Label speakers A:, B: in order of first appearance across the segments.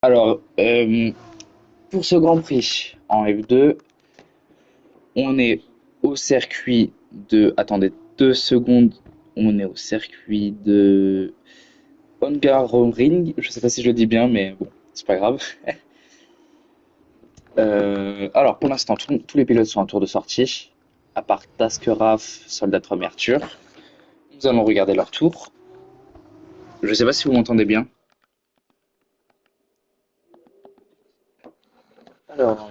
A: Alors, pour ce Grand Prix en F2, on est au circuit de... Attendez 2 secondes. On est au circuit de Hungaroring. Je sais pas si je le dis bien, mais bon, c'est pas grave. Alors, pour l'instant, tous les pilotes sont en tour de sortie, à part Taskeraf, Soldatron et Arthur. Nous allons regarder leur tour. Je sais pas si vous m'entendez bien. Alors,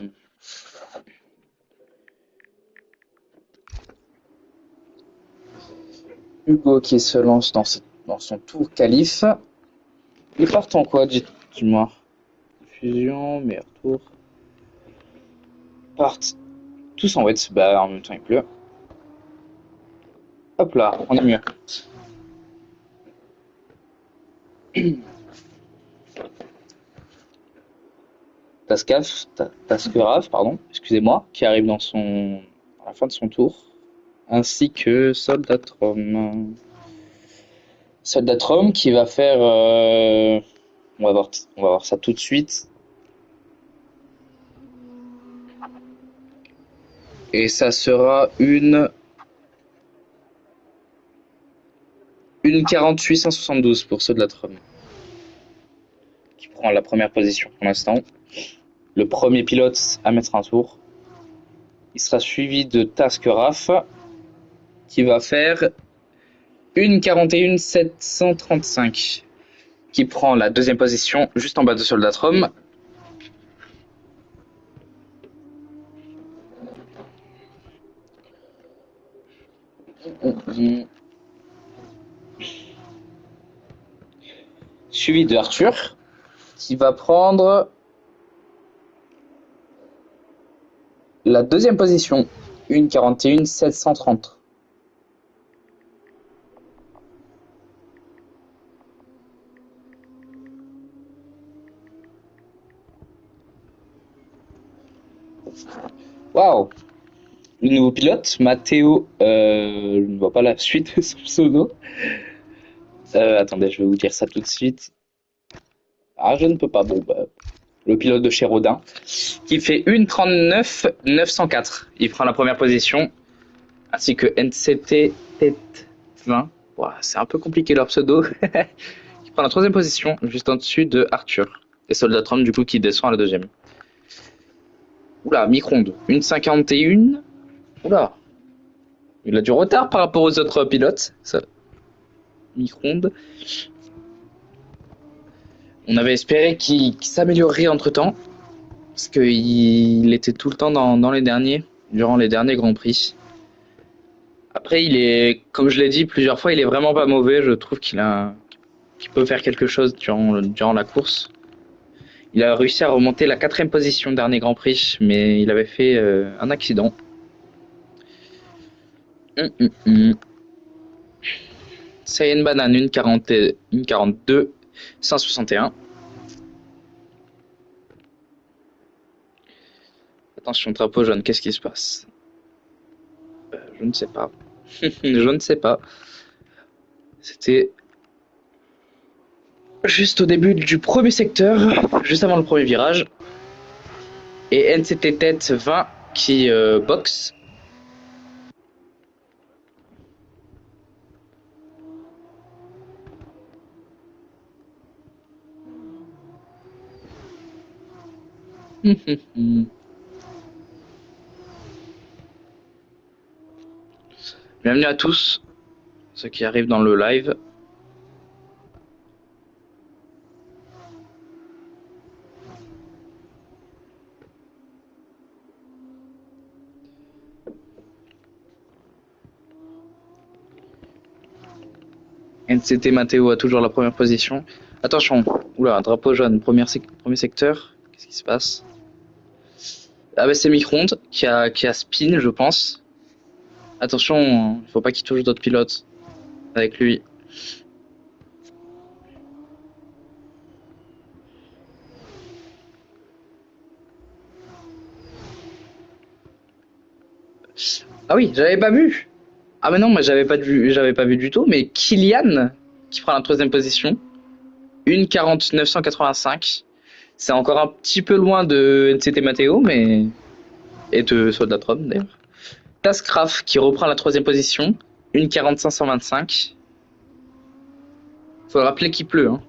A: Hugo qui se lance dans son tour qualif. Ils partent en quoi, dis-moi? Fusion, meilleur tour. Partent tous en wet. Bah, en même temps, il pleut. Hop là, on est mieux. Taskeraf, pardon, excusez-moi, qui arrive à la fin de son tour, ainsi que Soldatrom. Soldatrom qui va faire, on va voir ça tout de suite, et ça sera une 48-172 pour Soldatrom, qui prend la première position pour l'instant. Le premier pilote à mettre un tour. Il sera suivi de Taskeraf, qui va faire une 41-735, qui prend la deuxième position juste en bas de Soldatrom. Suivi de Arthur, qui va prendre la deuxième position, une 41-730. Waouh! Le nouveau pilote, Matteo, je ne vois pas la suite de son pseudo. Attendez, je vais vous dire ça tout de suite. Ah, je ne peux pas. Bon, bah, le pilote de chez Rodin, qui fait une 39-904. Il prend la première position, ainsi que NCT Tête 20. Wow, c'est un peu compliqué leur pseudo. Qui prend la troisième position, juste en dessus de Arthur. Et Soldatron, du coup, qui descend à la deuxième. Oula, micro-ondes. Une 51. Oula. Il a du retard par rapport aux autres pilotes. Ça. Micro-ondes. On avait espéré qu'il s'améliorerait entre temps. Parce qu'il était tout le temps dans les derniers. Durant les derniers Grands Prix. Après, il est, comme je l'ai dit plusieurs fois, il est vraiment pas mauvais. Je trouve qu'il peut faire quelque chose durant la course. Il a réussi à remonter la quatrième position dernier Grand Prix, mais il avait fait un accident. Saiyan Banane, une 42, 161. Attention, drapeau jaune, qu'est-ce qui se passe? Je ne sais pas. Je ne sais pas. C'était juste au début du premier secteur, juste avant le premier virage. Et NCT Tête 20 qui boxe. Bienvenue à tous, ceux qui arrivent dans le live. NCT Matteo a toujours la première position. Attention, oula, drapeau jaune, premier secteur. Qu'est-ce qui se passe? Ah bah c'est Micronde qui a spin, je pense. Attention, il faut pas qu'il touche d'autres pilotes avec lui. Ah oui, j'avais pas vu. Ah mais non, moi j'avais pas vu du tout. Mais Kylian qui prend la troisième position, une 49 185. C'est encore un petit peu loin de NCT Matteo, mais et de Soldatron d'ailleurs. Tascraft qui reprend la troisième position, une 45-125. Faut le rappeler qu'il pleut, hein.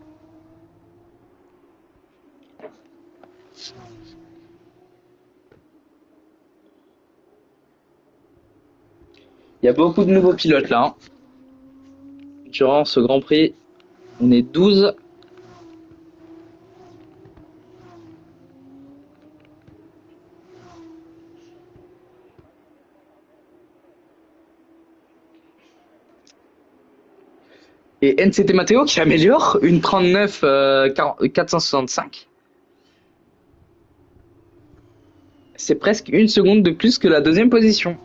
A: Il y a beaucoup de nouveaux pilotes là, hein. Durant ce Grand Prix, on est 12. Et NCT Matteo qui améliore une 39 465. C'est presque une seconde de plus que la deuxième position.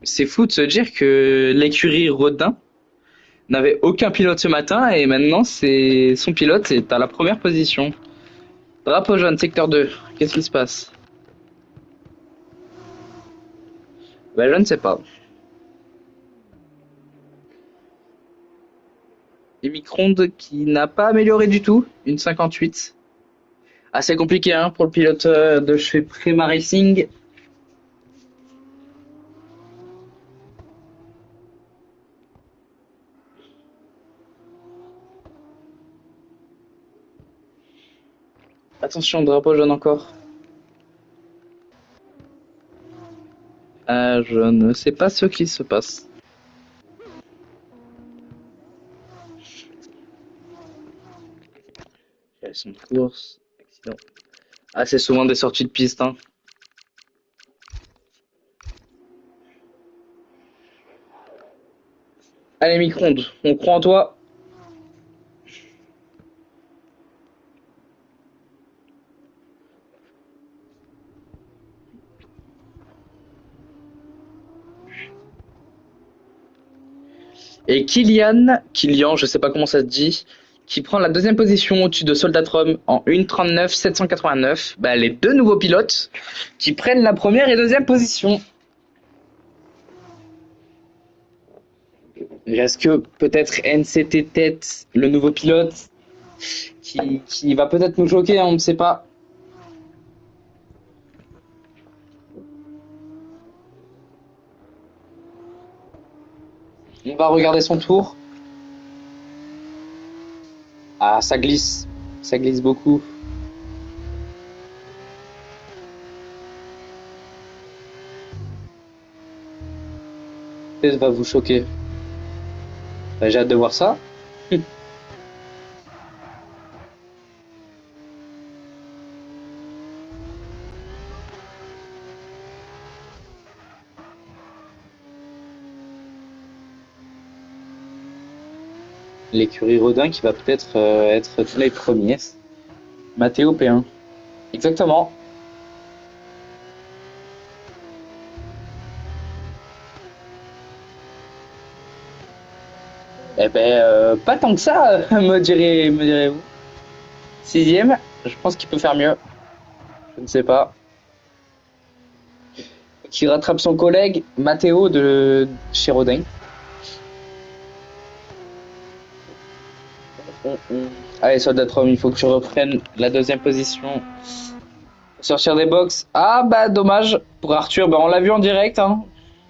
A: C'est fou de se dire que l'écurie Rodin n'avait aucun pilote ce matin et maintenant c'est son pilote est à la première position. Drapeau jaune, secteur 2. Qu'est-ce qui se passe? Ben, je ne sais pas. Et Micronde qui n'a pas amélioré du tout, une 58. Assez compliqué hein, pour le pilote de chez Prema Racing. Attention, drapeau jaune encore. Je ne sais pas ce qui se passe. Elles sont de course. Accident. Ah, c'est souvent des sorties de piste. Hein. Allez, Micronde, on croit en toi. Et Kylian, je sais pas comment ça se dit, qui prend la deuxième position au-dessus de Soldatron en 1:39 789. Bah, les deux nouveaux pilotes qui prennent la première et deuxième position. Est-ce que peut-être NCT Tête, le nouveau pilote, qui va peut-être nous choquer, hein, on ne sait pas. On va regarder son tour. Ah, ça glisse beaucoup. Peut-être va vous choquer. Bah, j'ai hâte de voir ça. L'écurie Rodin qui va peut-être être tous les premiers. Matteo P1. Exactement. Eh ben, pas tant que ça, me direz-vous. Sixième, je pense qu'il peut faire mieux. Je ne sais pas. Qui rattrape son collègue Matteo de chez Rodin. Allez, Soldatron, il faut que tu reprennes la deuxième position. Sortir des box. Ah bah dommage pour Arthur. Bah on l'a vu en direct. Hein.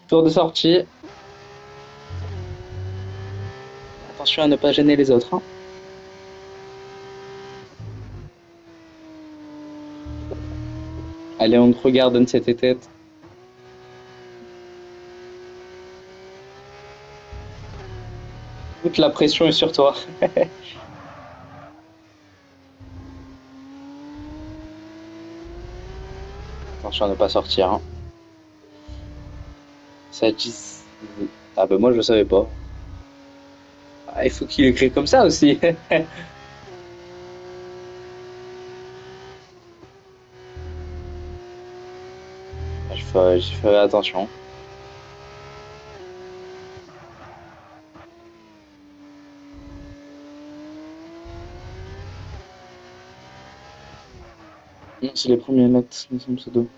A: Tour de sortie. Attention à ne pas gêner les autres. Hein. Allez, on te regarde, donne cette tête. Toute la pression est sur toi. Attention à ne pas sortir. Hein. Ça dit. Ah bah moi je savais pas. Ah, il faut qu'il écrit comme ça aussi. Je ferai attention. Non, c'est les premiers notes, son pseudo.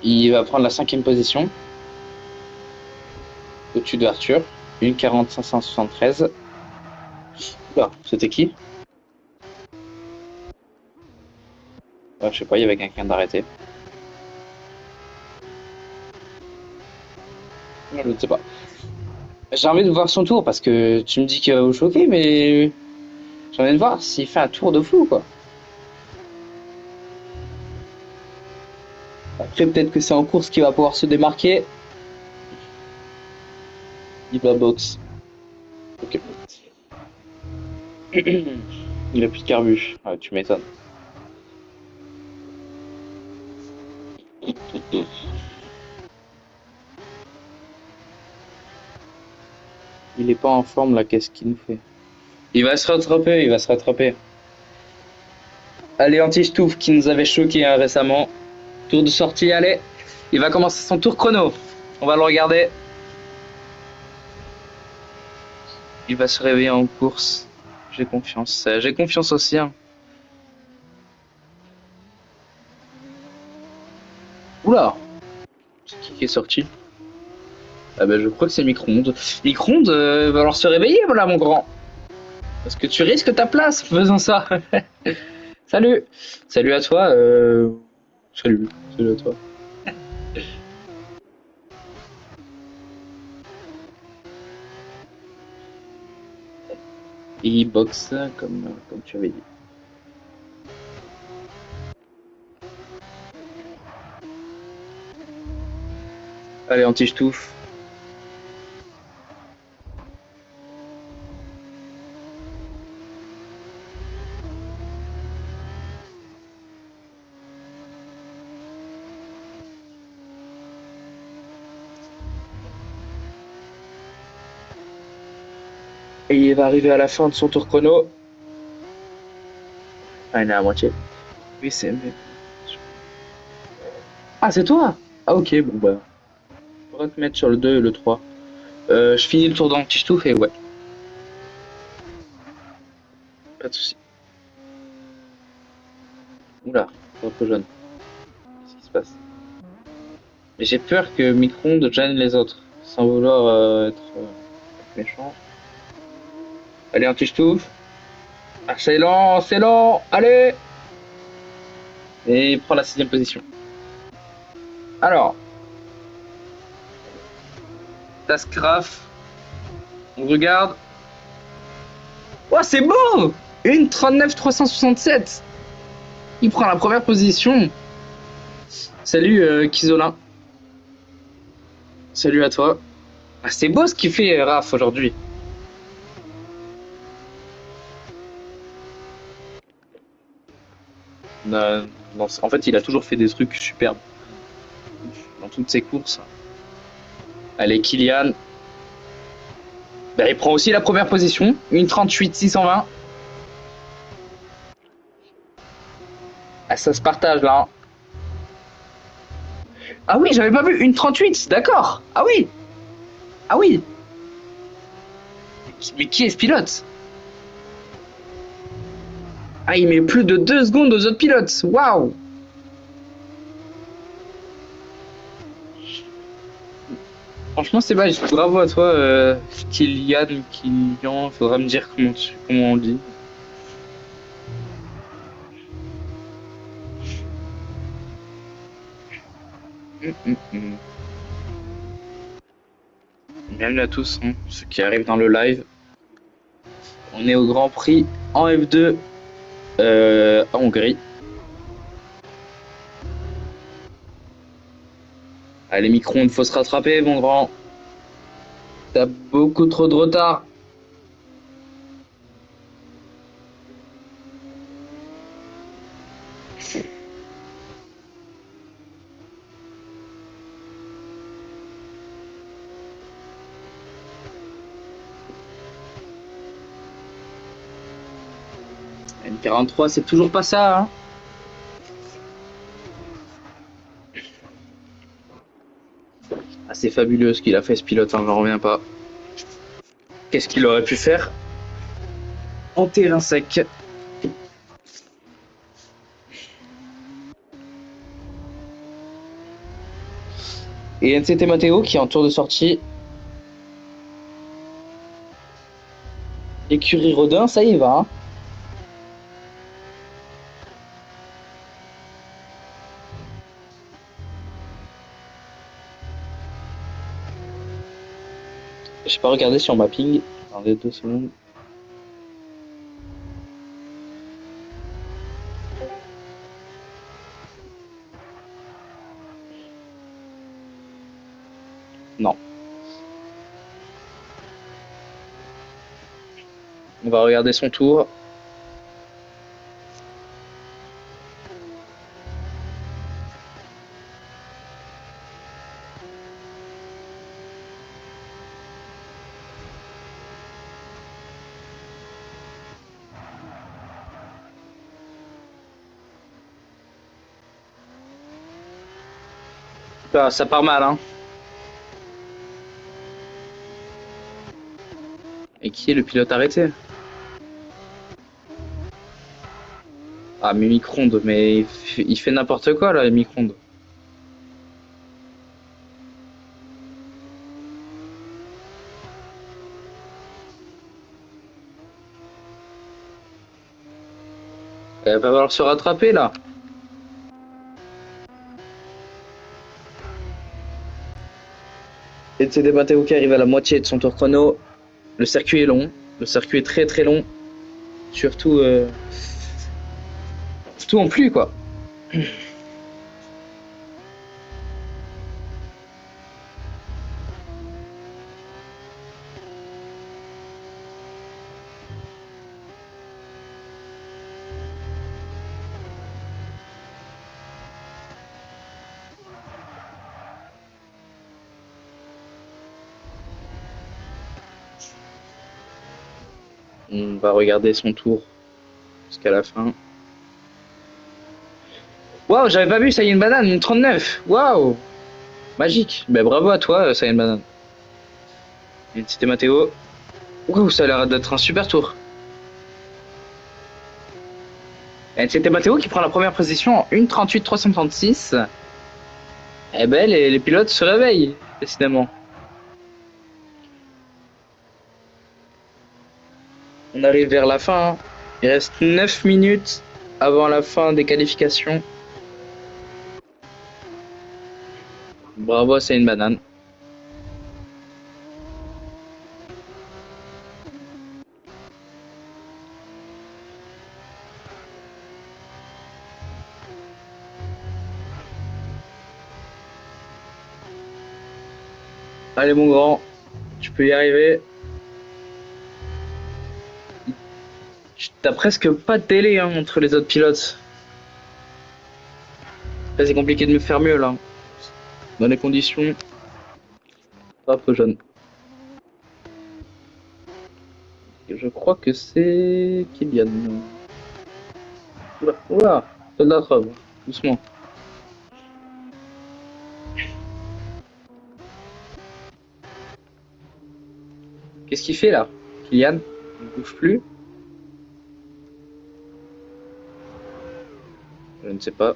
A: Il va prendre la 5e position, au-dessus de Arthur. 1,40 573. Oula, c'était qui? Je sais pas, il y avait quelqu'un d'arrêté. Je ne sais pas. J'ai envie de voir son tour parce que tu me dis qu'il va vous choquer, mais j'ai envie de voir s'il fait un tour de fou, quoi. Après, peut-être que c'est en course qu'il va pouvoir se démarquer. Il va boxe. Ok. Il a plus de carbu. Ouais, tu m'étonnes. Il est pas en forme là, qu'est-ce qu'il nous fait? Il va se rattraper, il va se rattraper. Allez, Anti-Stouff qui nous avait choqué récemment. Tour de sortie, allez. Il va commencer son tour chrono. On va le regarder. Il va se réveiller en course. J'ai confiance. J'ai confiance aussi. Hein. Oula! C'est qui est sorti? Ah bah je crois que c'est Micro-ondes. Micro-ondes, va falloir se réveiller voilà mon grand. Parce que tu risques ta place en faisant ça. Salut! Salut à toi. Salut. Salut à toi. Et il boxe comme tu avais dit. Allez, anti-ch'touf. Et il va arriver à la fin de son tour chrono. Ah, il est à moitié. Oui, c'est. Ah, c'est toi? Ah, ok, bon bah. On va te mettre sur le 2 et le 3. Je finis le tour d'anti-ch'touf et ouais, pas de soucis. Oula, c'est un peu jaune. Qu'est-ce qui se passe? Mais j'ai peur que Micro-ondes gêne les autres, sans vouloir être méchant. Allez, anti-ch'touf. Ah, c'est lent, allez! Et il prend la 6e position. Alors, Tascraft, on regarde. Oh, c'est beau! Une 39 367. Il prend la première position. Salut Kizola. Salut à toi. Ah, c'est beau ce qu'il fait Raph aujourd'hui. Euh, en fait, il a toujours fait des trucs superbes dans toutes ses courses. Allez, Kylian. Ben, il prend aussi la première position. Une 38 620. Ah, ça se partage là. Hein. Ah oui, j'avais pas vu une 38. D'accord. Ah oui. Ah oui. Mais qui est ce pilote? Ah, il met plus de 2 secondes aux autres pilotes. Waouh. Franchement, c'est magique. Bravo à toi, Kylian. Faudra me dire comment on le dit. Mm. Bienvenue à tous, hein, ceux qui arrivent dans le live. On est au Grand Prix en F2 en Hongrie. Allez, Micro-ondes, faut se rattraper, mon grand. T'as beaucoup trop de retard. N43, c'est toujours pas ça, hein. Ah, c'est fabuleux ce qu'il a fait, ce pilote, hein, j'en reviens pas. Qu'est-ce qu'il aurait pu faire? en terrain sec. Et NCT Matteo qui est en tour de sortie. Écurie Rodin, ça y va. Hein. J'ai pas regardé sur mapping. Attendez 2 secondes. Non. On va regarder son tour. Ah, ça part mal, hein. Et qui est le pilote arrêté? Ah, mais Micronde, mais il fait n'importe quoi là, Micronde. Elle va falloir se rattraper là. Et c'est des Matteo qui arrive à la moitié de son tour chrono. Le circuit est long. Le circuit est très très long. Surtout, surtout en pluie quoi. On va regarder son tour jusqu'à la fin. Waouh, j'avais pas vu, ça y est une banane, une 39. Waouh, magique. Ben bravo à toi, ça y est une banane. Et c'était Matteo. Waouh, ça a l'air d'être un super tour. Et c'était Matteo qui prend la première position en 1:38.336. Eh ben, les pilotes se réveillent, décidément. On arrive vers la fin. Hein. Il reste 9 minutes avant la fin des qualifications. Bravo, c'est une banane. Allez, mon grand, tu peux y arriver. T'as presque pas de délai hein, entre les autres pilotes. Après, c'est compliqué de me faire mieux là. Dans les conditions, pas peu jeune. Je crois que c'est Kylian. Oula, oula, soldat trove, doucement. Qu'est-ce qu'il fait là, Kylian? Il ne bouge plus? Je ne sais pas.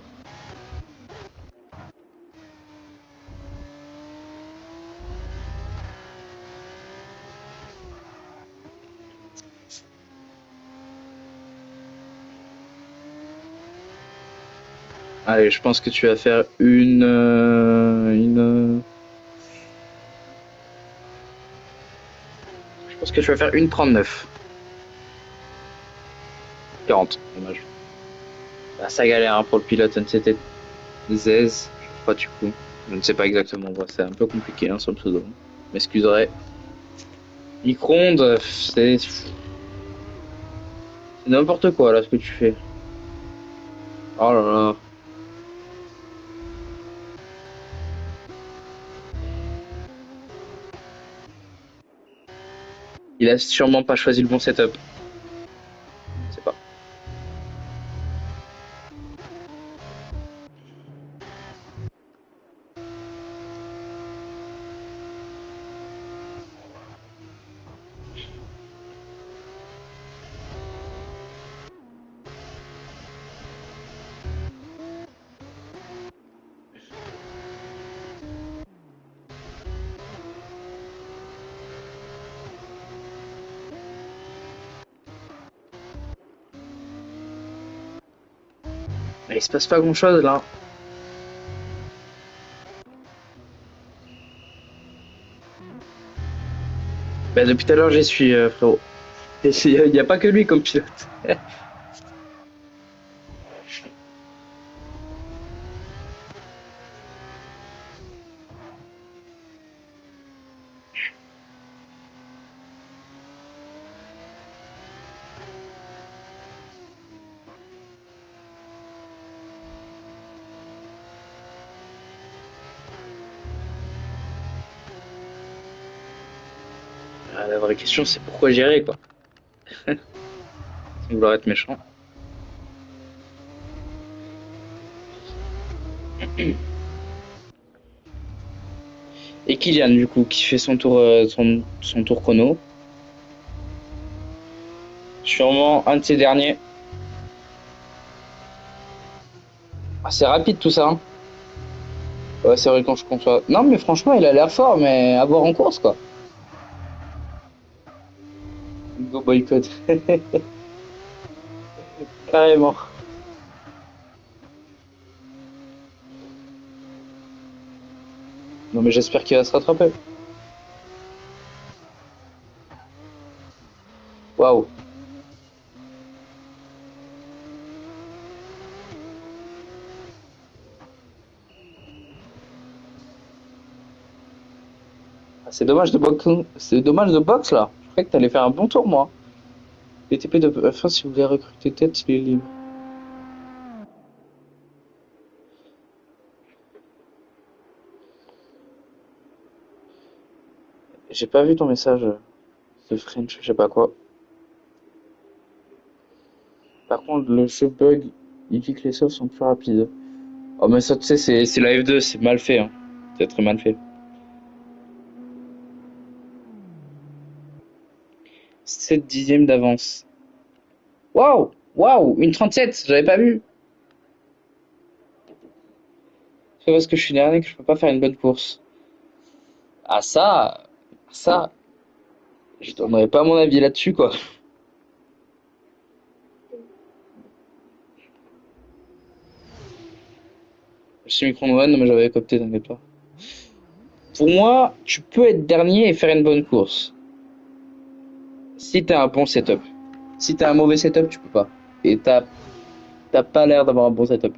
A: Allez, je pense que tu vas faire je pense que tu vas faire une 39. 40, dommage. Bah, ça galère hein, pour le pilote NCT Zez, je crois du coup. Je ne sais pas exactement, c'est un peu compliqué hein, sur le pseudo. M'excuserai. Micronde, c'est n'importe quoi là ce que tu fais. Oh là là. Il a sûrement pas choisi le bon setup. Je sais pas. Mais il se passe pas grand-chose là. Bah, depuis tout à l'heure, j'y suis, frérot. Et il y a pas que lui comme pilote. Ah, la vraie question, c'est pourquoi gérer, quoi. Sans vouloir être méchant. Et Kylian, du coup, qui fait son tour, son tour chrono. Sûrement un de ces derniers. Ah, c'est rapide tout ça, hein. Ouais, c'est vrai quand je conçois. Non, mais franchement, il a l'air fort, mais à voir en course, quoi. Go boycott. Carrément. Non, mais j'espère qu'il va se rattraper. Waouh. Ah, c'est dommage de boxe. C'est dommage de boxe, là. Je croyais que t'allais faire un bon tour, moi. BTP de enfin, si vous voulez recruter tête, il est libre. J'ai pas vu ton message de French, je sais pas quoi. Par contre, le jeu bug, il dit que les sauves sont plus rapides. Oh, mais ça, tu sais, c'est la F2, c'est mal fait, hein. C'est très mal fait. 7 dixièmes d'avance. Waouh! Waouh! Une 37, j'avais pas vu. C'est parce que je suis dernier que je peux pas faire une bonne course. Ah, ça, je donnerai pas mon avis là-dessus, quoi. Je suis micro one, mais j'avais copté, t'inquiète pas. Pour moi, tu peux être dernier et faire une bonne course. Si t'as un bon setup. Si t'as un mauvais setup, tu peux pas. Et t'as pas l'air d'avoir un bon setup.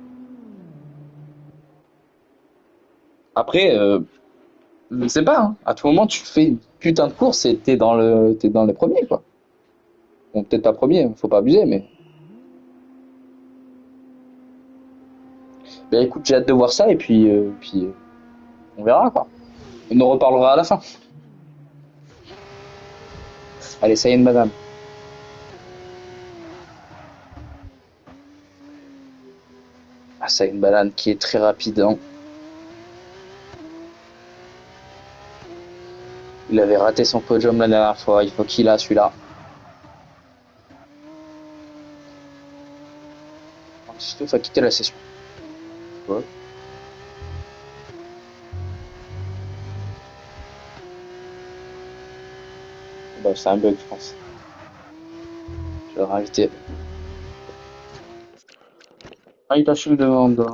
A: Après, je sais pas, hein. À tout moment, tu fais une putain de course et t'es dans les premiers, quoi. Bon, peut-être pas premier, faut pas abuser, mais. Ben écoute, j'ai hâte de voir ça et puis on verra, quoi. On en reparlera à la fin. Allez, ça y est, madame. Ah, ça y est, une banane qui est très rapide, hein. Il avait raté son podium la dernière fois, il faut qu'il a celui-là. Christophe a quitté la session. Ouais. Bah, c'est un bug, je pense. Je vais le réinviter. Ah, il tâche une demande.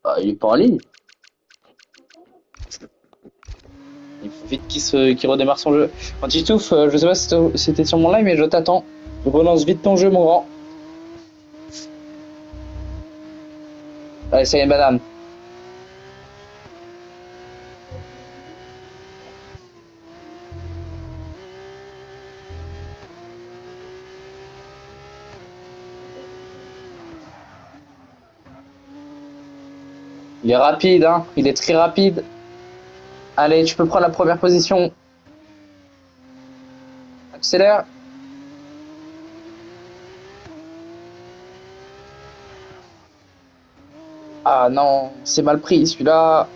A: Ah, il est pas en ligne. Il faut vite qu'il redémarre son jeu. Antitouf, je sais pas si c'était sur mon live, mais je t'attends. Relance vite ton jeu, mon grand. Allez, ça y est, madame. Il est rapide, hein. Il est très rapide. Allez, tu peux prendre la première position. Accélère. Ah non, c'est mal pris celui-là.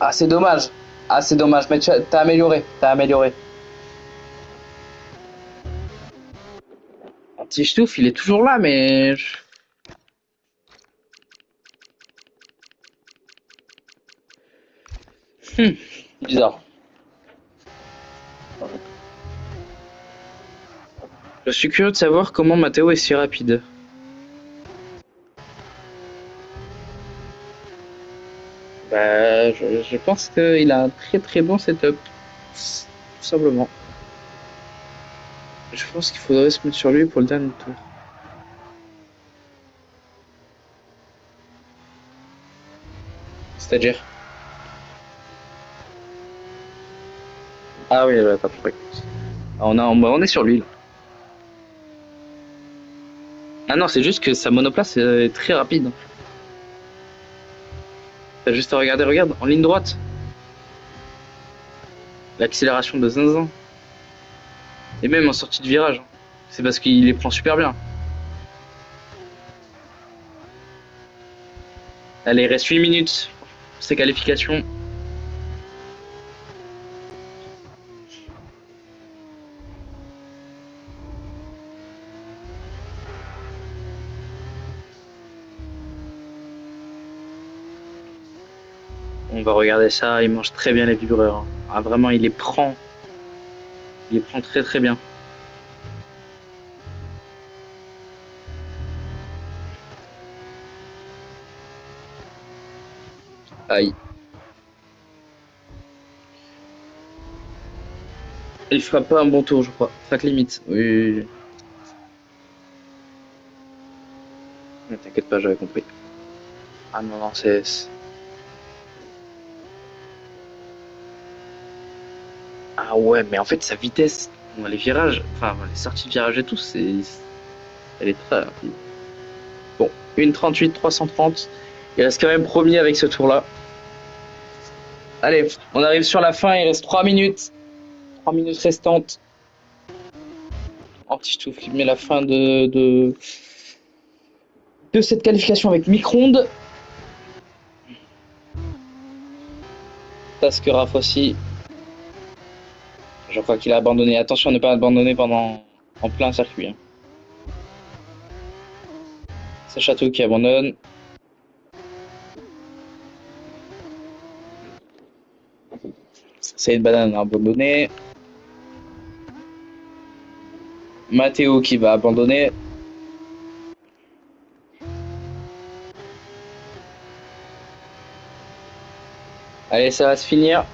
A: Ah, c'est dommage. Ah, c'est dommage. Mais t'as amélioré. T'as amélioré. Anti-Stouff, il est toujours là, mais. Bizarre. Je suis curieux de savoir comment Matteo est si rapide. Bah, je pense qu'il a un très très bon setup. Tout simplement. Je pense qu'il faudrait se mettre sur lui pour le dernier tour. C'est-à-dire? Ah oui, pas compris. On est sur lui là. Ah non, c'est juste que sa monoplace est très rapide. T'as juste à regarder, regarde, en ligne droite. L'accélération de zinzin. Et même en sortie de virage. C'est parce qu'il les prend super bien. Allez, il reste 8 minutes pour ces qualifications. On va regarder ça, il mange très bien les vibreurs. Ah, vraiment, il les prend très très bien. Aïe. Il fera pas un bon tour, je crois. Track limite. Oui, oui, oui. Ne t'inquiète pas, j'avais compris. Ah non, non, Ah ouais, mais en fait, sa vitesse, dans les virages, enfin, les sorties de virage et tout, elle est très rapide. Bon, 1,38, 330. Il reste quand même premier avec ce tour-là. Allez, on arrive sur la fin, il reste 3 minutes. 3 minutes restantes. Anti-Stouff qui met la fin de cette qualification avec Micronde. Taskeraf aussi. Je crois qu'il a abandonné. Attention à ne pas abandonner en plein circuit, hein. C'est Château qui abandonne. C'est une banane à abandonner. Matteo qui va abandonner. Allez, ça va se finir.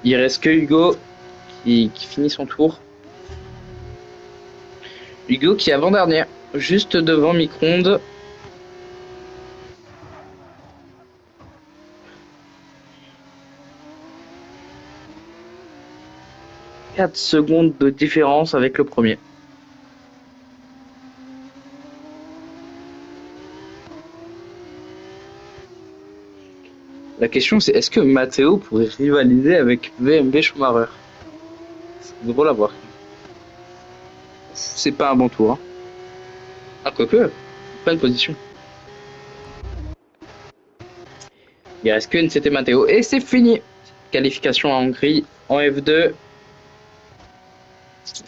A: Il reste que Hugo qui finit son tour. Hugo qui est avant-dernier, juste devant Micronde. 4 secondes de différence avec le premier. La question c'est est-ce que Matteo pourrait rivaliser avec VMB Schumacher? C'est drôle à voir. C'est pas un bon tour, hein. Ah, quoique, pas une position. Il reste qu'une, c'était Matteo. Et c'est fini. Qualification en Hongrie en F2.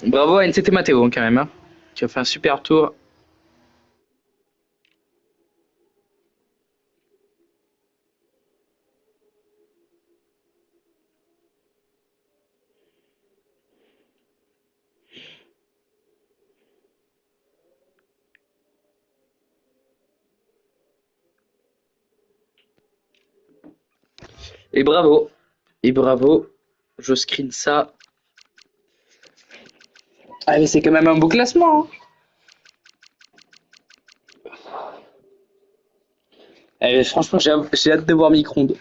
A: Bravo à NCT Matteo quand même, hein. Tu as fait un super tour. Et bravo. Et bravo. Je screen ça. Ah mais c'est quand même un beau classement, hein. Eh, franchement, j'ai hâte de voir Micronde.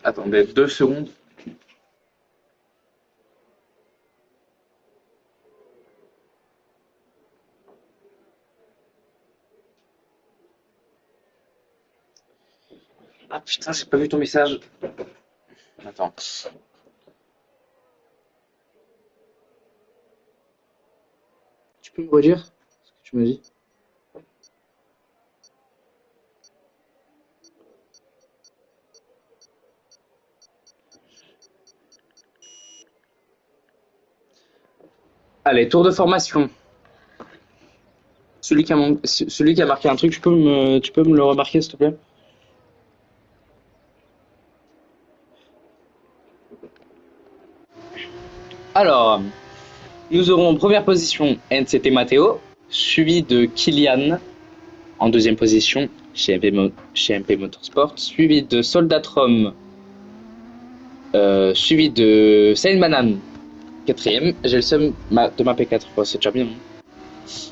A: Attendez 2 secondes. Ah putain, j'ai pas vu ton message. Attends. Tu peux me redire ce que tu m'as dit? Allez, tour de formation. Celui qui a marqué un truc, tu peux me le remarquer, s'il te plaît? Alors, nous aurons en première position NCT Matteo, suivi de Kylian en deuxième position chez MP Motorsport, suivi de Soldatrom, suivi de Saint Manan, quatrième. J'ai le seum de mapper 4 fois, c'est déjà bien.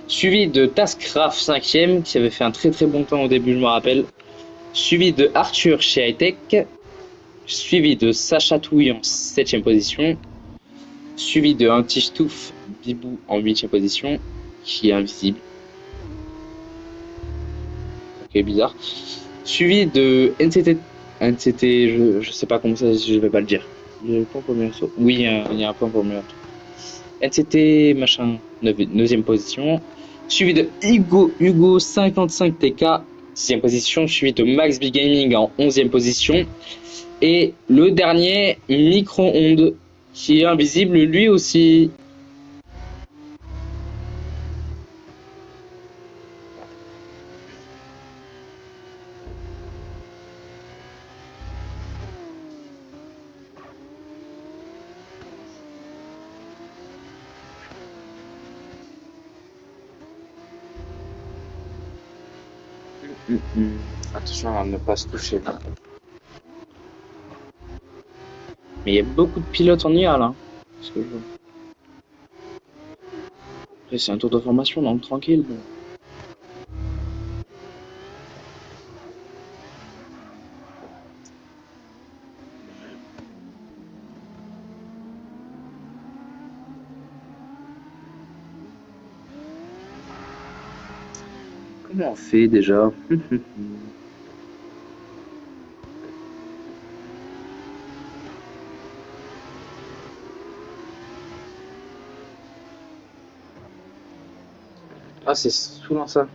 A: Suivi de Taskraf, cinquième, qui avait fait un très très bon temps au début, je me rappelle. Suivi de Arthur chez Hightech, suivi de Sacha Touy en septième position, suivi de Antistouf Bibou en huitième position, qui est invisible. Ok, bizarre. Suivi de NCT, je sais pas comment ça, je vais pas le dire. Il y a un point pour le meilleur saut. Oui, il y a un point pour le meilleur saut. NCT machin, neuvième position. Suivi de Hugo 55 TK, sixième position. Suivi de Max B Gaming en onzième position. Et le dernier, Micro-ondes, qui est invisible lui aussi. Attention à ne pas se toucher. Mais il y a beaucoup de pilotes en IA là. Parce que après, c'est un tour de formation, donc tranquille. Bon. Comment on fait déjà? Ah, c'est souvent ça.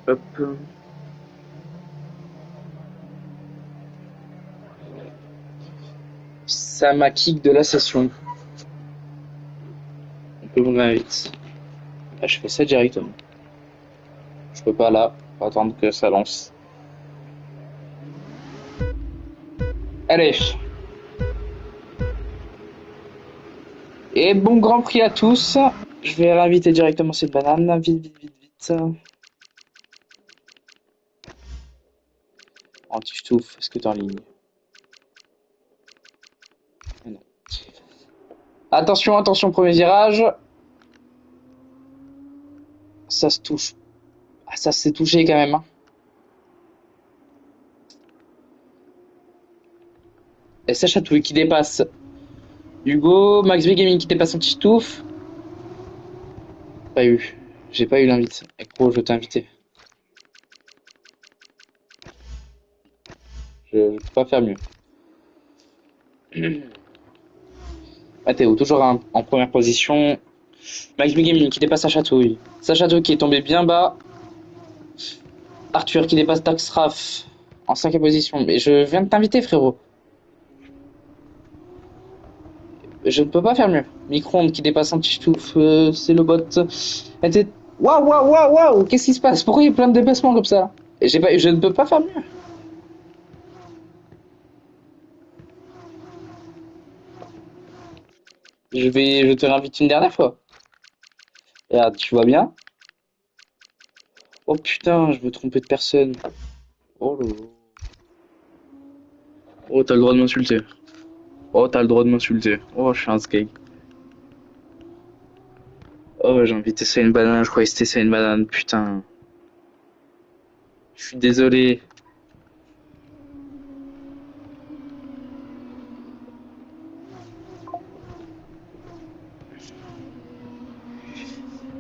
A: Hop. Ça m'a kick de la session. On peut ouvrir vite. Ah, je fais ça directement. Je peux pas là. Faut attendre que ça lance. Allez. Et bon Grand Prix à tous. Je vais réinviter directement cette banane. Vite, vite, vite, vite. Anti-Stouff, est-ce que t'es en ligne? Non. Attention, attention, premier virage. Ça se touche. Ah, ça s'est touché quand même. Hein. Et ça chatouille qui dépasse Hugo. Max B Gaming qui dépasse Anti-Stouff. Pas eu. J'ai pas eu l'invite. Et gros, je t'ai invité. Je peux pas faire mieux. Mathéo, toujours en première position. Max B Gaming qui dépasse Sachatouille. Sachatouille qui est tombé bien bas. Arthur qui dépasse Daxraf en cinquième position. Mais je viens de t'inviter, frérot. Je ne peux pas faire mieux. Micro-ondes qui dépasse Antistouf, c'est le bot. Waouh, waouh, waouh, waouh, qu'est-ce qui se passe? Pourquoi il y a plein de dépassements comme ça? Je ne peux pas faire mieux. Je te réinvite une dernière fois. Regarde, tu vois bien? Oh putain, je veux tromper de personne. Oh là là. Oh, t'as le droit de m'insulter. Oh, t'as le droit de m'insulter. Oh, je suis un skate. Oh, j'ai invité ça une banane, je croyais que c'était ça une banane, putain. Je suis désolé.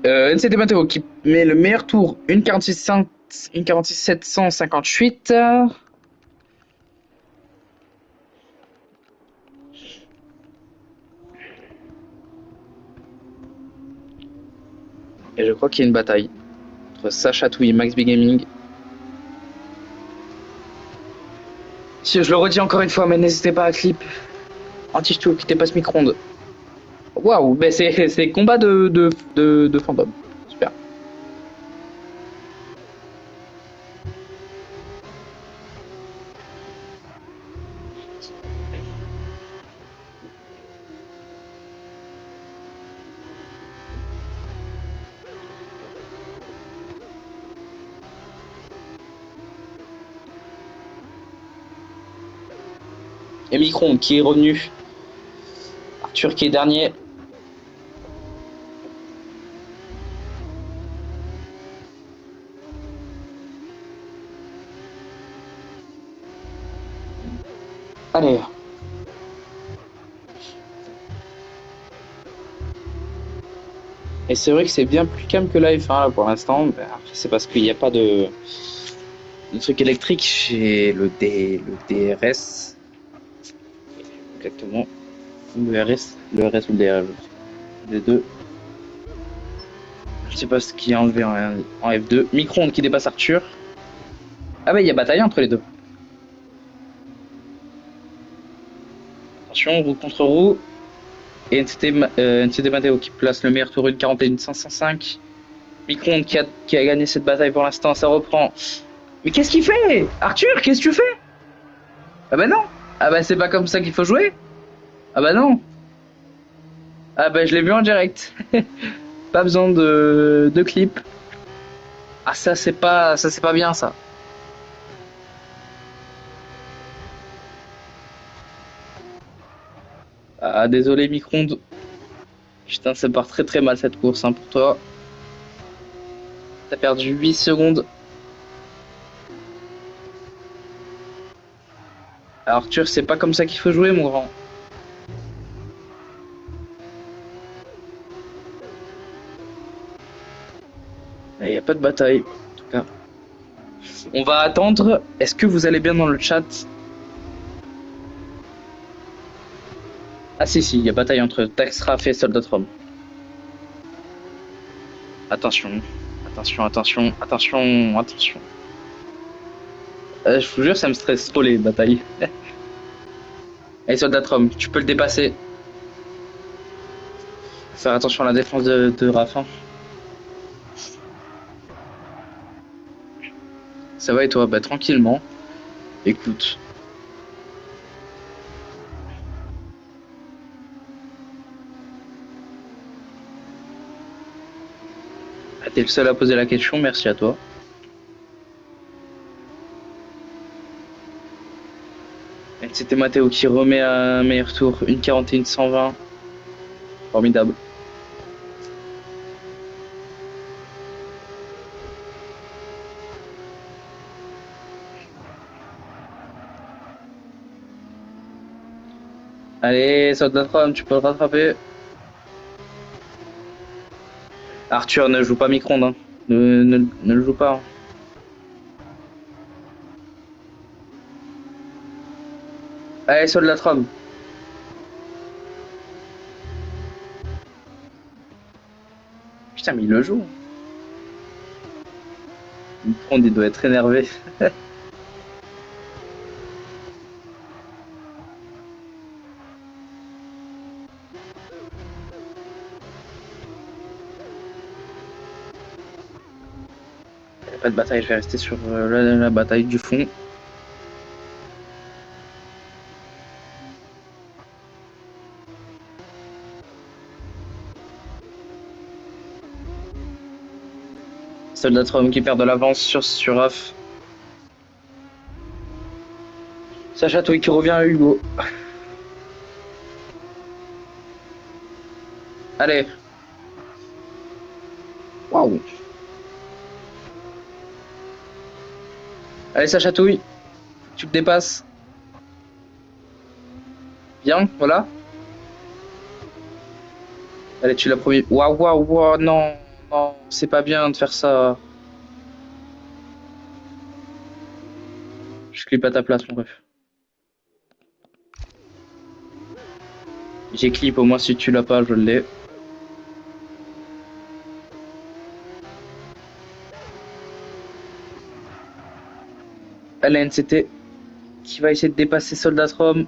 A: NCT Matteo qui met le meilleur tour, une 46 758. Et je crois qu'il y a une bataille entre Sacha Touy et Max B Gaming. Si je le redis encore une fois, mais n'hésitez pas à clip. Anti-Stu qui dépasse micro-ondes. Waouh, mais c'est combat de fantôme. Super. Et micro-ondes qui est revenu. Arthur qui est dernier. Allez. Et c'est vrai que c'est bien plus calme que la F1 là, pour l'instant. Mais après, c'est parce qu'il n'y a pas de truc électrique chez le DRS. Exactement. Le RS ou le DRS. Les deux. Je sais pas ce qui est enlevé en F2. Micro-ondes qui dépasse Arthur. Ah bah il y a bataille entre les deux. Attention, roue contre roue. Et NCT Matteo qui place le meilleur tour une 41 505. Micron qui a gagné cette bataille pour l'instant, ça reprend. Mais qu'est-ce qu'il fait Arthur, qu'est-ce que tu fais? Ah bah non. Ah bah c'est pas comme ça qu'il faut jouer. Ah bah non. Ah bah je l'ai vu en direct. Pas besoin de clip. Ah ça c'est pas bien ça. Ah désolé Micron. Putain ça part très très mal cette course hein, pour toi. T'as perdu 8 secondes. Alors Arthur c'est pas comme ça qu'il faut jouer mon grand. Il n'y a pas de bataille. En tout cas. On va attendre. Est-ce que vous allez bien dans le chat? Ah si si, il y a bataille entre Taxraf et Soldatron. Attention, attention, attention, attention, attention. Je vous jure, ça me stresse trop les batailles. Allez Soldatron, tu peux le dépasser. Faire attention à la défense de Rafin. Ça va et toi? Bah tranquillement. Écoute. Ah, t'es le seul à poser la question, merci à toi. Et c'était Matteo qui remet un meilleur tour, une 41 120. Formidable. Allez, Soldatron, tu peux le rattraper. Arthur ne joue pas micro-ondes, hein. Ne le joue pas, hein. Allez, Soldatron. Putain, mais il le joue. Micro-ondes, il doit être énervé. Pas de bataille, je vais rester sur la bataille du fond. Soldatron qui perd de l'avance sur Off. Sacha Toy qui revient à Hugo. Allez. Waouh. Allez Sacha Touille, tu te dépasses. Bien, voilà. Allez, tu l'as promis. Waouh, waouh, waouh, non, non, c'est pas bien de faire ça. Je clip à ta place, mon ref. J'ai clip, au moins si tu l'as pas, je l'ai. Allez, NCT qui va essayer de dépasser Soldatron.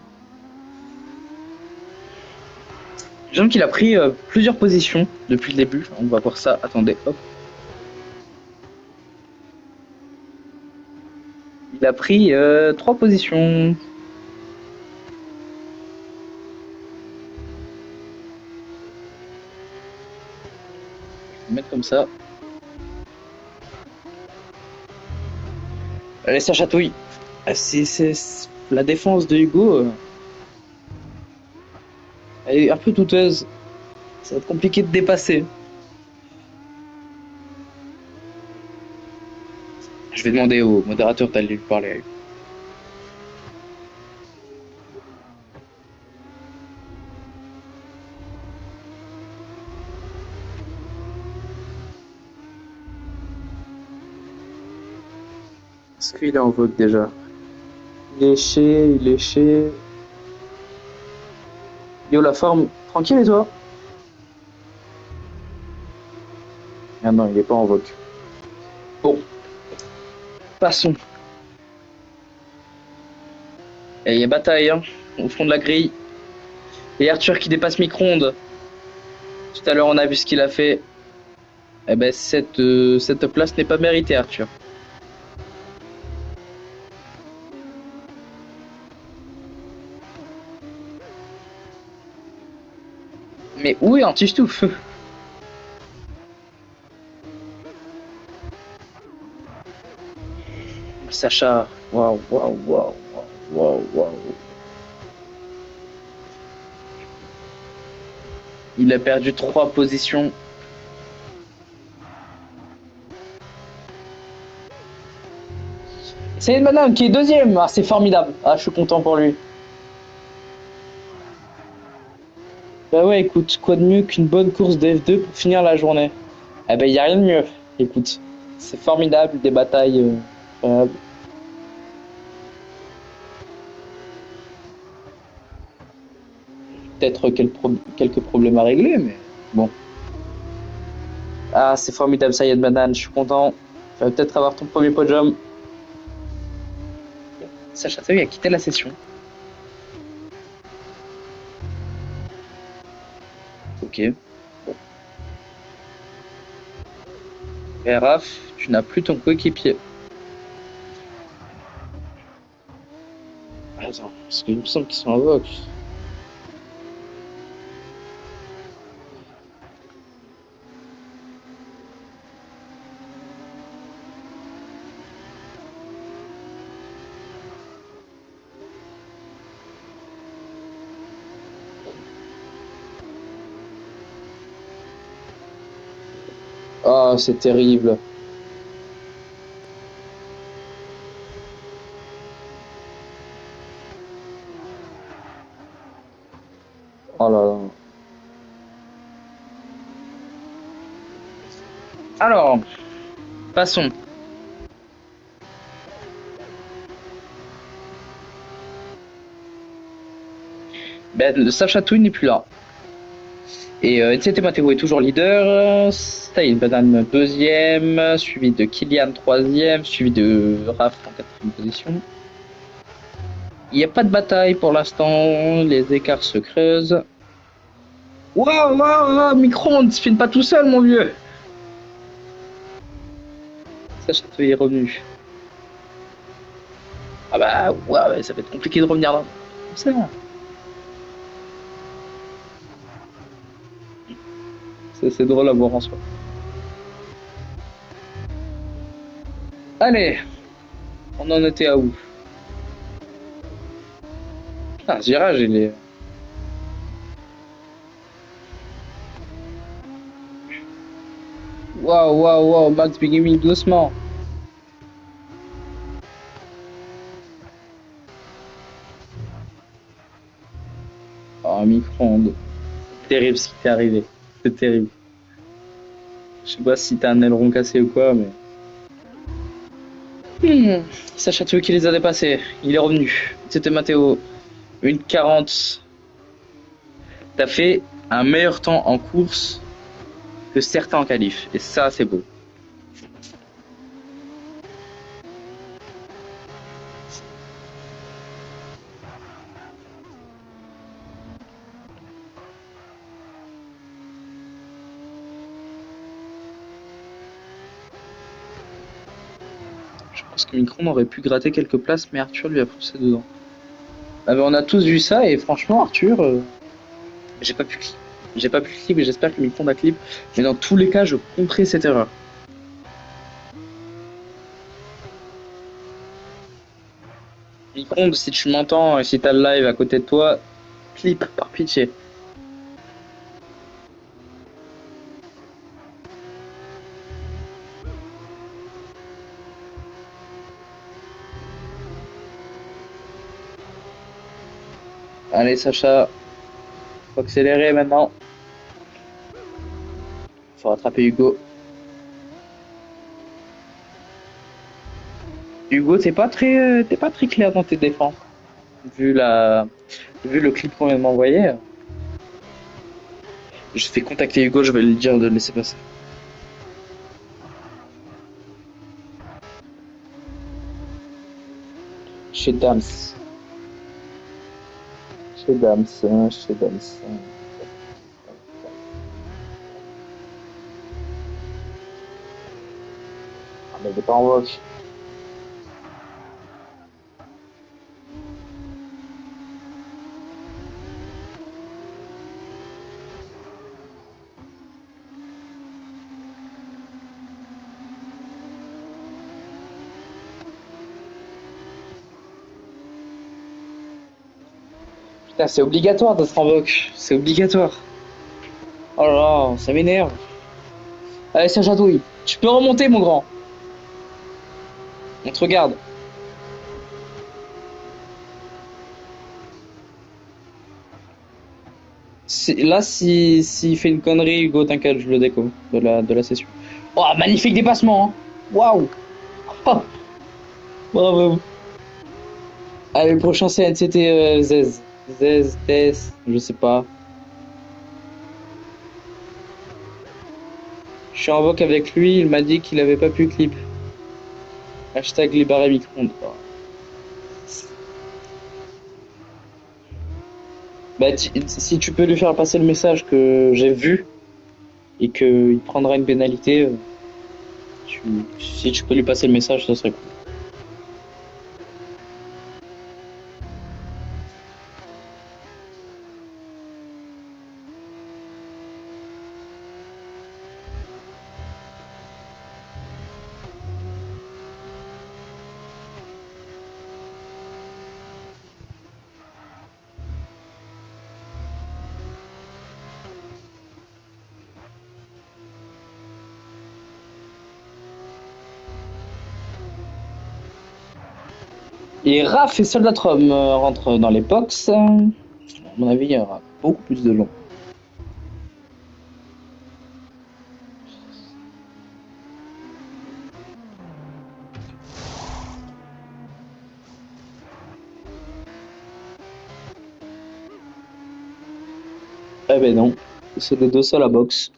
A: J'ai qu'il a pris plusieurs positions depuis le début. On va voir ça. Attendez, hop. Il a pris 3 positions. Je vais mettre comme ça. Allez, ça chatouille. C'est la défense de Hugo. Elle est un peu douteuse. Ça va être compliqué de dépasser. Je vais demander au modérateur d'aller lui parler. Est-ce qu'il est en vogue déjà? Il est chez. Yo, la forme. Tranquille et toi? Ah non, il est pas en vogue. Bon, passons. Et il y a bataille, hein, au fond de la grille. Et Arthur qui dépasse Micro-ondes. Tout à l'heure, on a vu ce qu'il a fait. Eh ben, cette place n'est pas méritée, Arthur. Mais où est Antistouf? Sacha, waouh, waouh, waouh, waouh, waouh. Il a perdu 3 positions. C'est une madame qui est deuxième. Ah, c'est formidable. Ah, je suis content pour lui. Bah ouais, écoute, quoi de mieux qu'une bonne course de F2 pour finir la journée? Eh ben, y a rien de mieux. Écoute, c'est formidable, des batailles incroyables. Peut-être quelques problèmes à régler, mais bon. Ah, c'est formidable, ça y est, banane, je suis content. Tu vas peut-être avoir ton premier podium. Sacha Teu a quitté la session. Ok. Bon. Et Raph, tu n'as plus ton coéquipier. Ah, attends, parce qu'il me semble qu'ils sont en vogue. Ah, c'est terrible. Oh là là. Alors, passons. Ben, Sacha Touy n'est plus là. Et Tete Matteo est toujours leader. Stein Banane deuxième, suivi de Kylian troisième, suivi de Raph en quatrième position. Il n'y a pas de bataille pour l'instant, les écarts se creusent. Waouh, waouh, waouh, micro-ondes, filme pas tout seul, mon vieux. Sacha Touy est revenu. Ah bah, ouais, ça va être compliqué de revenir là. C'est bon. C'est drôle à voir en soi. Allez, on en était à où? Ah, ce virage, il est. Waouh, waouh, waouh, Max Bigamy doucement. Oh, micro-ondes. Terrible ce qui t'est arrivé. C'est terrible. Je sais pas si t'as un aileron cassé ou quoi, mais. Sacha Théo qui les a dépassés. Il est revenu. C'était Matteo. 1,40. T'as fait un meilleur temps en course que certains en qualif. Et ça, c'est beau. Je pense que Micron aurait pu gratter quelques places, mais Arthur lui a poussé dedans. Ah ben, on a tous vu ça, et franchement, Arthur, j'ai pas pu clip. J'ai pas pu clip, et j'espère que Micron a clip. Mais dans tous les cas, je compterai cette erreur. Micron, si tu m'entends, et si t'as le live à côté de toi, clip, par pitié. Allez, Sacha, faut accélérer maintenant. Faut rattraper Hugo. Hugo, t'es pas très clair dans tes défenses. Vu la, vu le clip qu'on vient de m'envoyer. Je fais contacter Hugo, je vais lui dire de le laisser passer. Chez Dams. Chez Dams, chez Dams. Ah, mais il est pas en vogue. Putain, c'est obligatoire d'être en vogue. C'est obligatoire. Oh là là, ça m'énerve. Allez, ça jadouille. Tu peux remonter, mon grand. On te regarde. Là, s'il fait une connerie, Hugo, t'inquiète, je le déco de la session. Oh, magnifique dépassement, hein. Waouh. Oh, bravo. Allez, le prochain scène, c'était Zez. Zez, Tess, je sais pas. Je suis en voc avec lui, il m'a dit qu'il avait pas pu clip. Hashtag libéré micro-ondes. Oh. Bah, si tu peux lui faire passer le message que j'ai vu et qu'il prendra une pénalité, si tu peux lui passer le message, ça serait cool. Et Raph et Soldatrum rentrent dans les box. À mon avis, il y aura beaucoup plus de gens. Eh ben non, c'est des deux seuls à box.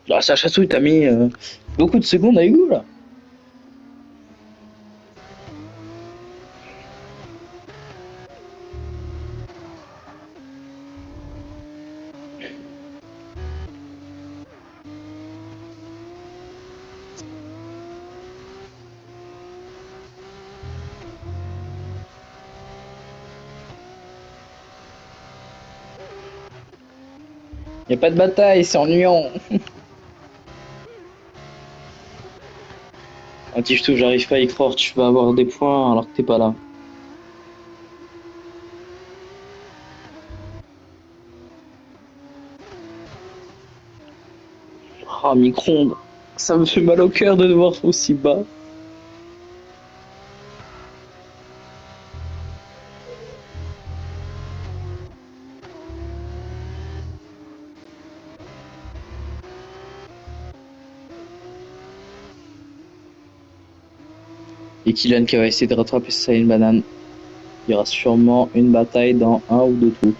A: Là, Sacha Souille, t'as mis beaucoup de secondes à Hugo là. Y a pas de bataille, c'est ennuyant. Ah, Tiftou, j'arrive pas à y croire, tu vas avoir des points alors que t'es pas là. Ah, micro-ondes. Ça me fait mal au cœur de devoir aussi bas. Et Kylian qui va essayer de rattraper ça une banane. Il y aura sûrement une bataille dans un ou deux tours.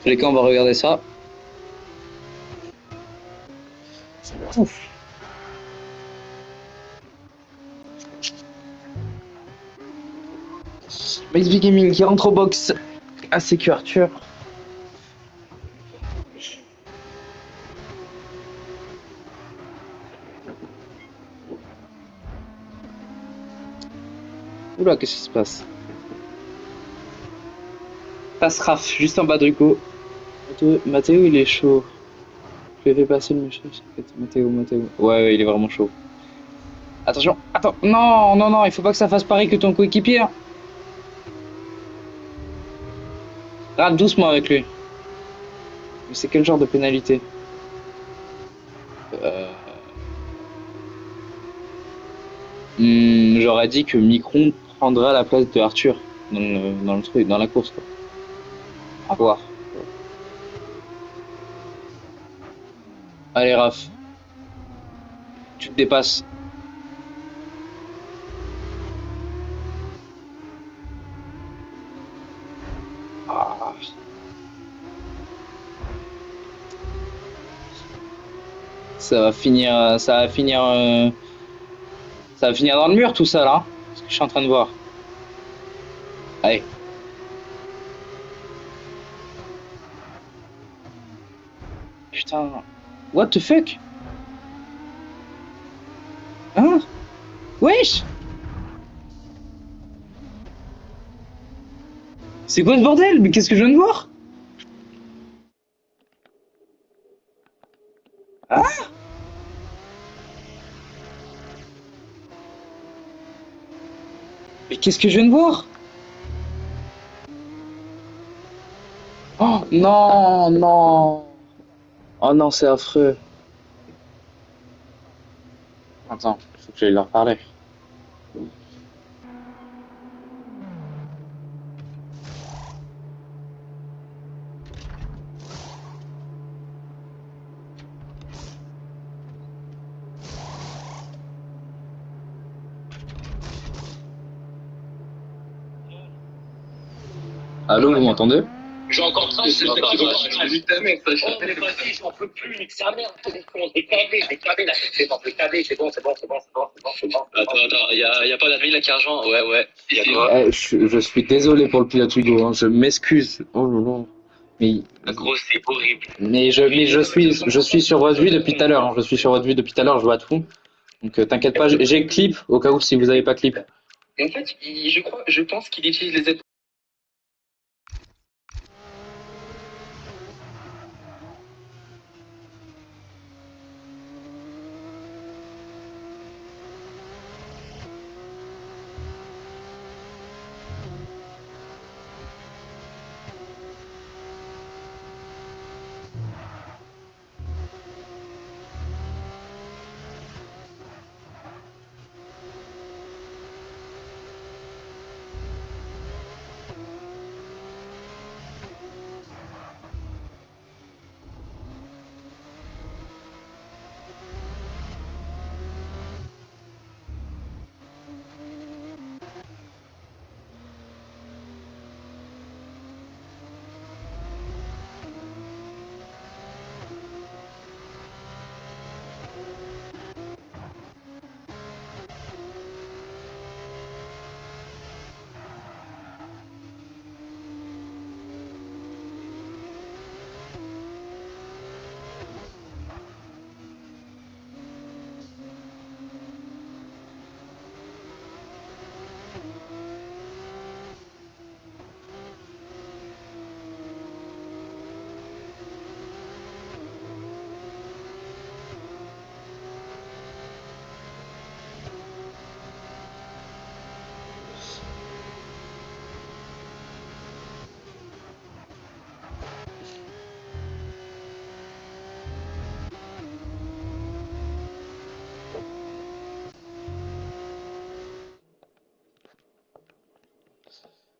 A: Les cas, on va regarder ça. Ouf. XP Gaming qui rentre au box. À ses couvertures. Oula, qu'est-ce qui se passe? Passe Raf, juste en bas de Rico. Mathéo, il est chaud. Je l'ai fait passer le méchant. Mathéo. Ouais, il est vraiment chaud. Attention, attends. Non, il faut pas que ça fasse pareil que ton coéquipier. Hein. Rate doucement avec lui. Mais c'est quel genre de pénalité? euh... J'aurais dit que Micron prendra la place de Arthur dans le truc, dans la course. Quoi. À voir. Allez, Raph, tu te dépasses. Ah. Ça va finir dans le mur tout ça là. Ce que je suis en train de voir. Allez. Putain. What the fuck? Hein? Wesh! C'est quoi ce bordel? Mais qu'est-ce que je viens de voir? Ah! Mais qu'est-ce que je viens de voir? Oh non! Oh non, c'est affreux. Attends, faut que j'aille leur parler. Allô, vous m'entendez?
B: J'ai encore 30 secondes. Oh, mais vas-y, j'en peux plus, nique sa mère. J'ai câblé, là. C'est bon, c'est bon. Attends, y a pas d'admin là qui a rejoint? Ouais. Y a quoi?
A: Je suis désolé pour le pilote Hugo, hein, je m'excuse. Oh là là. Mais,
B: Gros, c'est horrible.
A: je suis sur votre vue depuis tout à l'heure. Hein, je suis sur votre vue depuis tout à l'heure, je vois tout. Donc t'inquiète pas, j'ai clip au cas où si vous avez pas clip.
B: Et en fait, je pense qu'il utilise les aides.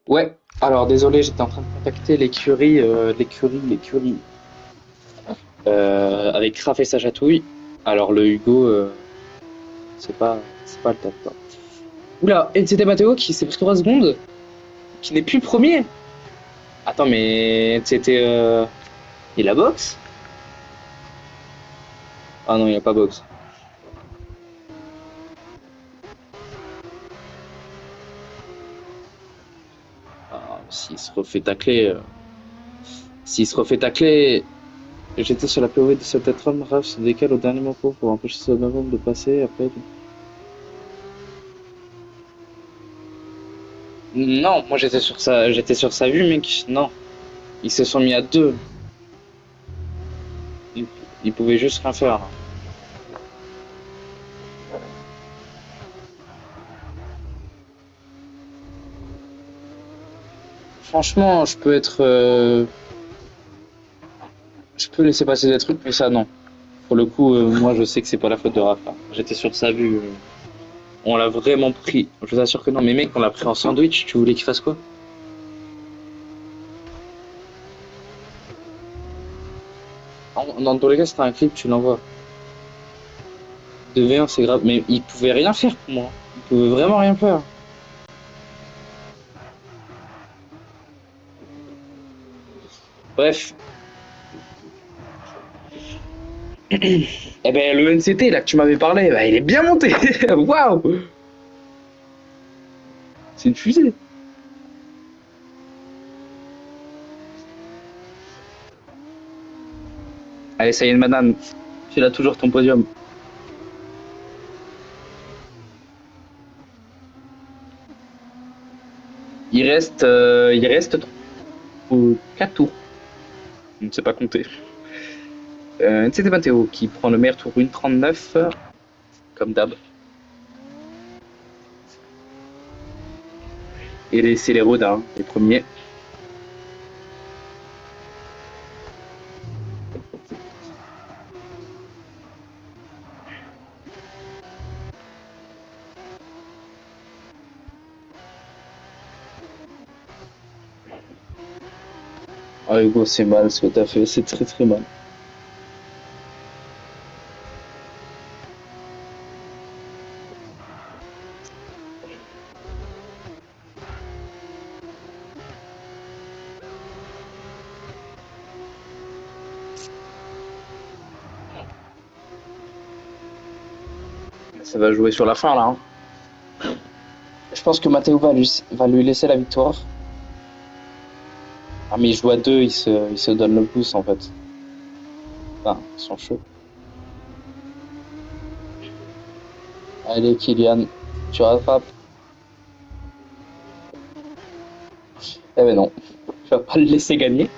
A: Ouais, alors désolé, j'étais en train de contacter l'écurie, avec Raph et sa chatouille. Alors le Hugo, c'est pas le top. Quoi. Oula, et c'était Mathéo qui s'est pris 3 secondes, qui n'est plus premier. Attends, mais c'était... Il a boxe? Ah non, il a pas boxe. Ah, s'il se refait tacler, j'étais sur la POV de cet homme, Raph se décale au dernier moment pour empêcher son homme de passer. Après, non, moi j'étais sur sa vue, mec. Non, ils se sont mis à deux. Ils, ils pouvaient juste rien faire. Franchement, je peux laisser passer des trucs, mais ça non. Pour le coup, moi je sais que c'est pas la faute de Rafa. J'étais sur sa vue. On l'a vraiment pris. Je vous assure que non, mais mec, on l'a pris en sandwich. Tu voulais qu'il fasse quoi? Dans tous les cas, c'était un clip, tu l'envoies. 2v1, c'est grave. Mais il pouvait rien faire pour moi. Il pouvait vraiment rien faire. Bref. Eh ben, le NCT, là, que tu m'avais parlé, bah, il est bien monté. Waouh! C'est une fusée. Allez, ça y est, madame. Tu l'as toujours ton podium. Il reste 4 tours. Je ne sais pas compter. NCT Matteo qui prend le meilleur tour 1,39, comme d'hab. Et c'est les Rodins, les premiers. Ah, Hugo, c'est mal ce que t'as fait, c'est très très mal. Ça va jouer sur la fin là, hein. Je pense que Matteo va lui laisser la victoire. Ah, mais il joue à deux, il se donne le pouce en fait. Enfin, ils sont chauds. Allez, Kylian, tu rattrapes. Eh ben non, tu vas pas le laisser gagner.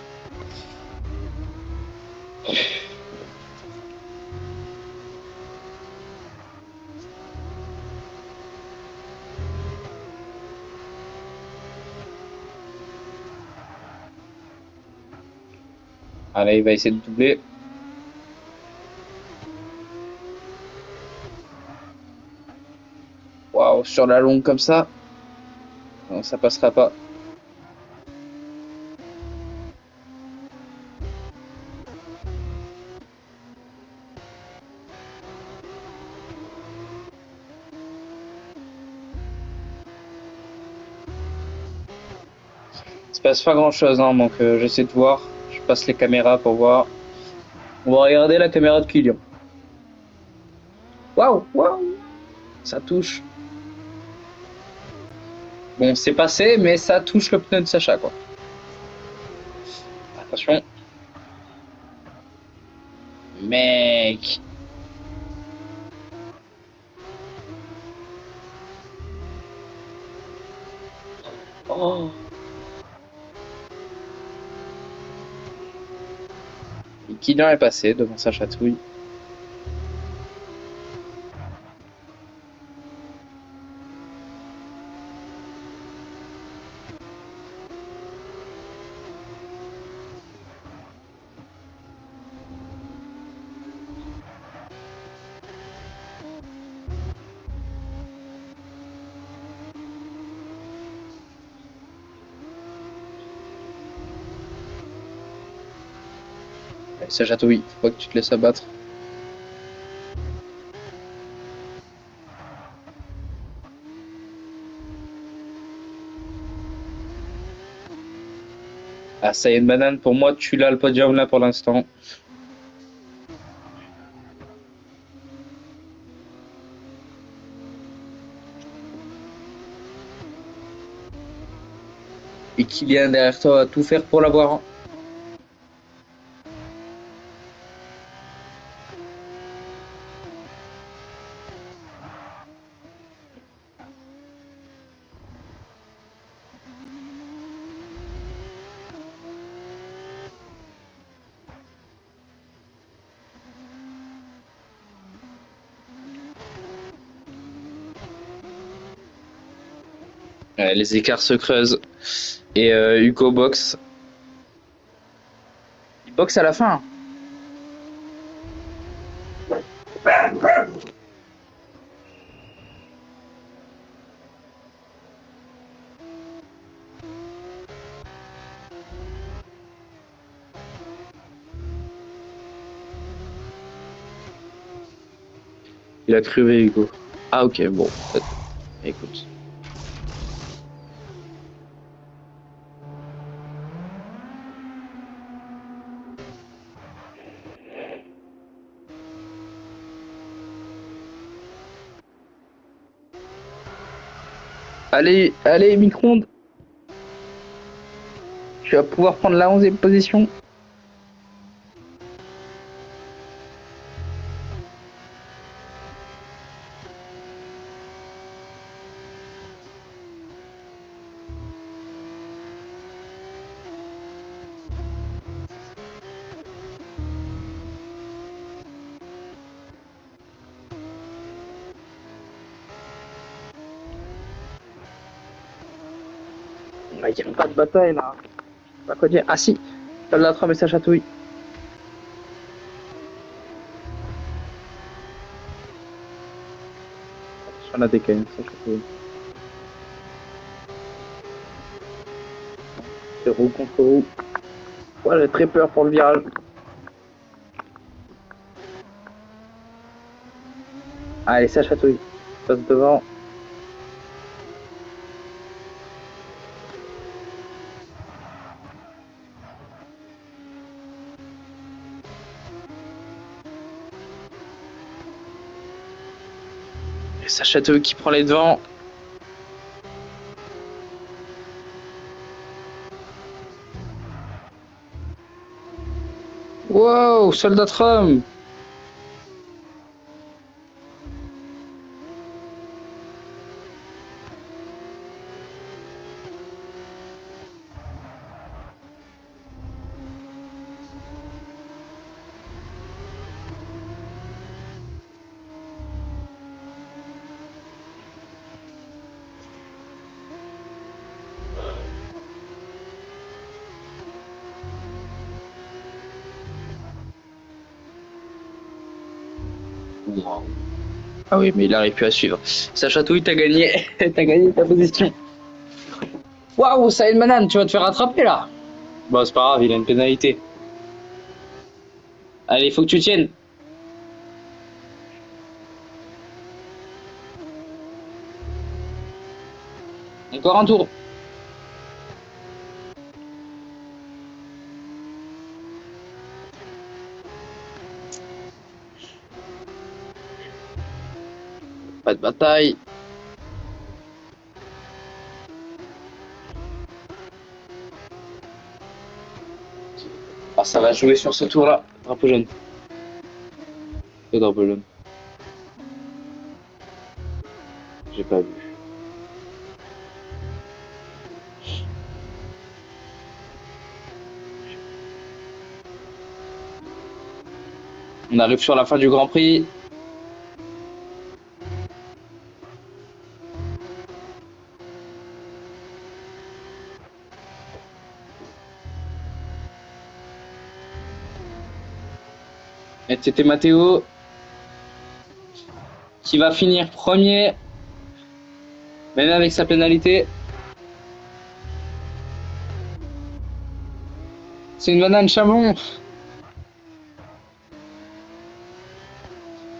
A: Allez, il va essayer de doubler. Waouh, sur la longue comme ça. Non, ça passera pas. Il se passe pas grand chose, hein, donc j'essaie de voir. Je passe les caméras pour voir. On va regarder la caméra de Kylian. Waouh, waouh, ça touche. Bon, c'est passé, mais ça touche le pneu de Sacha, quoi. Attention. Mec. Oh. Et Kylian est passé devant sa chatouille. Sa chatouille, faut pas que tu te laisses abattre. Ah, ça y est, une banane, pour moi, tu l'as le podium là pour l'instant. Et Kylian derrière toi va tout faire pour l'avoir. Ouais, les écarts se creusent. Et Hugo boxe. Il boxe à la fin. Il a crevé, Hugo. Ah, ok, bon. Écoute. Allez, allez, micro-ondes. Tu vas pouvoir prendre la 11e position. Il n'y a pas de bataille là. Pas quoi dire. Ah si, t'as de la trame et ça chatouille. Sur la DKM, ça chatouille. C'est roue contre roue. Ouais, j'ai très peur pour le virage. Allez, ça chatouille. Passe devant. Et ça chatouille qui prend les devants. Wow, soldat Trump. Wow. Ah oui, mais il arrive plus à suivre. Ça chatouille, t'as gagné. T'as gagné ta position. Waouh, ça a une banane, tu vas te faire rattraper là. Bon, c'est pas grave, il a une pénalité. Allez, il faut que tu tiennes. Encore un tour. Pas de bataille. Ah, ça va jouer sur ce tour-là. Drapeau jaune. Le drapeau jaune. J'ai pas vu. On arrive sur la fin du Grand Prix. Et c'était Matteo qui va finir premier, même avec sa pénalité. C'est une banane Chamon.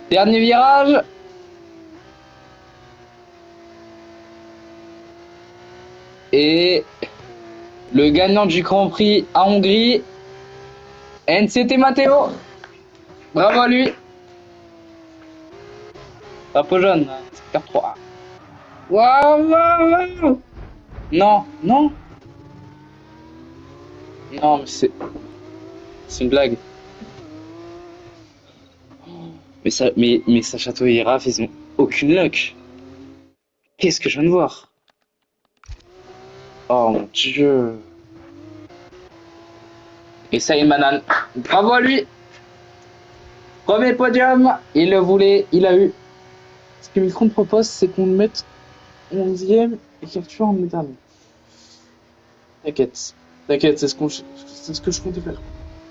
A: Dernier virage. Et Le gagnant du Grand Prix à Hongrie, NCT Matteo. Bravo à lui. Drapeau jaune, secteur 3. Waouh, waouh, waouh. Non, non, non, mais c'est une blague. Mais ça Château et Raph, ils ont aucune luck. Qu'est-ce que je viens de voir? Oh mon dieu. Et ça, Manan. Bravo à lui. Premier podium. Il le voulait, il a eu. Ce que Micron propose, c'est qu'on le mette 11e et qu'Arthur en met dernier. T'inquiète. T'inquiète, c'est ce que je comptais faire.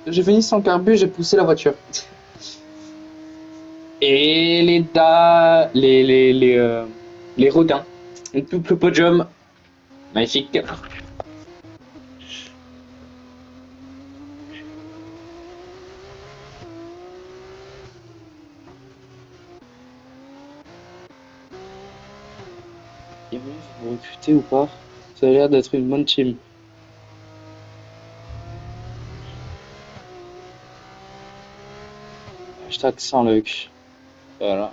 A: J'ai fini sans carbu, j'ai poussé la voiture. Et les rodins. Un double podium. Magnifique. Et vous, vous recrutez ou pas? Ça a l'air d'être une bonne team. Hashtag sans luck. Voilà.